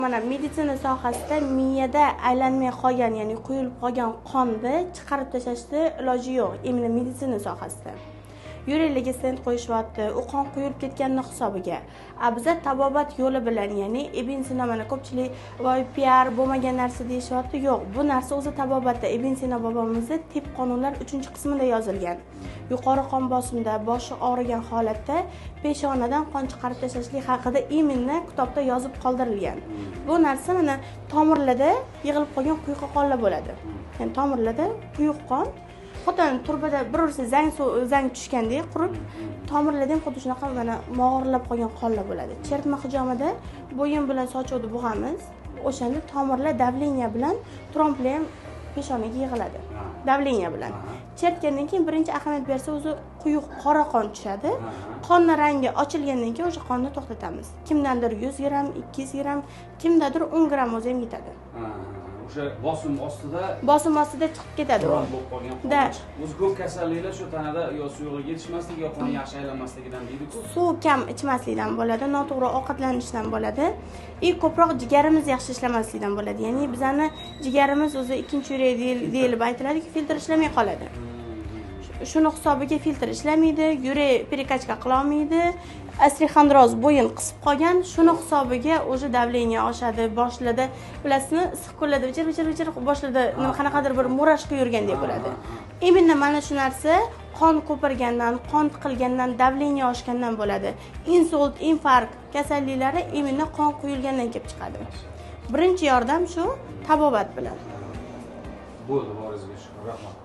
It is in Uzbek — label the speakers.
Speaker 1: Mana meditsina sohasida miyada aylanmay qolgan, ya'ni quyilib qolgan qonni chiqarib tashlashda iloji yo'q, imенно meditsina sohasida. Yuraklarga stent qo'yishyapti, u qon quyilib ketganning hisobiga. Biza tabobat yo'li bilan, ya'ni Ibn Sino, mana ko'pchilik voy PR bo'lmagan narsa deyishyapti. Yo'q, bu narsa o'zi tabobatda. Ibn Sino bobomizning tib qonunlar 3-qismida yozilgan. Yuqori qon bosimida, boshi og'rigan holatda peshonadan qon chiqarib tashlashlik haqida imенно kitobda yozib qoldirilgan. Bu narsa mana tomirlarda yig'ilib qolgan quyuq qonlar bo'ladi. Ya'ni tomirlarda quyuq qon xotin turbada birorta zang tushgandek qurib, tomirlarda ham xuddi shunaqa mana mog'orlab qolgan qonlar bo'ladi. Chertma hijomida bo'yin bilan sochuvni bug'amiz, o'shanda tomirlar davleniya bilan tromblar ham peshonaga yig'iladi. Davleniya bilan. Chertgandan keyin birinchi ahamiyat bersa o'zi quyuq qora qon tushadi. Qonning rangi ochilgandan keyin o'sha qonni to'xtatamiz. Kimdandir 100 gram, 200 gram, kimdadir 10 gram o'zi ham yetadi.
Speaker 2: O'sha bosim ostida
Speaker 1: chiqib ketadi.
Speaker 2: Bo'lib qolgan. O'zi ko'p kasalliklar shu tanada yo suyuqlik yetishmasligi, yo qon yaxshi aylanmasligidan deydi-ku.
Speaker 1: Suv kam ichmaslikdan bo'ladi, noto'g'ri ovqatlanishdan bo'ladi. Ko'proq jigarimiz yaxshi ishlamaslikdan bo'ladi. Ya'ni bizani jigarimiz o'zi ikkinchi yurak deyilib aytiladi-ki, filtr ishlamay qoladi. Shuni hisobiga filtr ishlamaydi, yurak perikachka qila olmaydi. Osteoxondroz bo'yin qisib qolgan, shuni hisobiga o'sha davleniya oshadi, boshlarda bilasizmi, issiq kunlarda vichir boshlarda qanaqadir bir murashqa yurgandek bo'ladi. Imенно mana shu narsa qon ko'pirgandan, qon tiqilgandan, davleniya oshgandan bo'ladi. Insult, infarkt kasalliklari imенно qon quyilgandan kelib chiqadi. Birinchi yordam shu tabobat bilan.
Speaker 2: Bo'ldi, boringizga shukur, rahmat.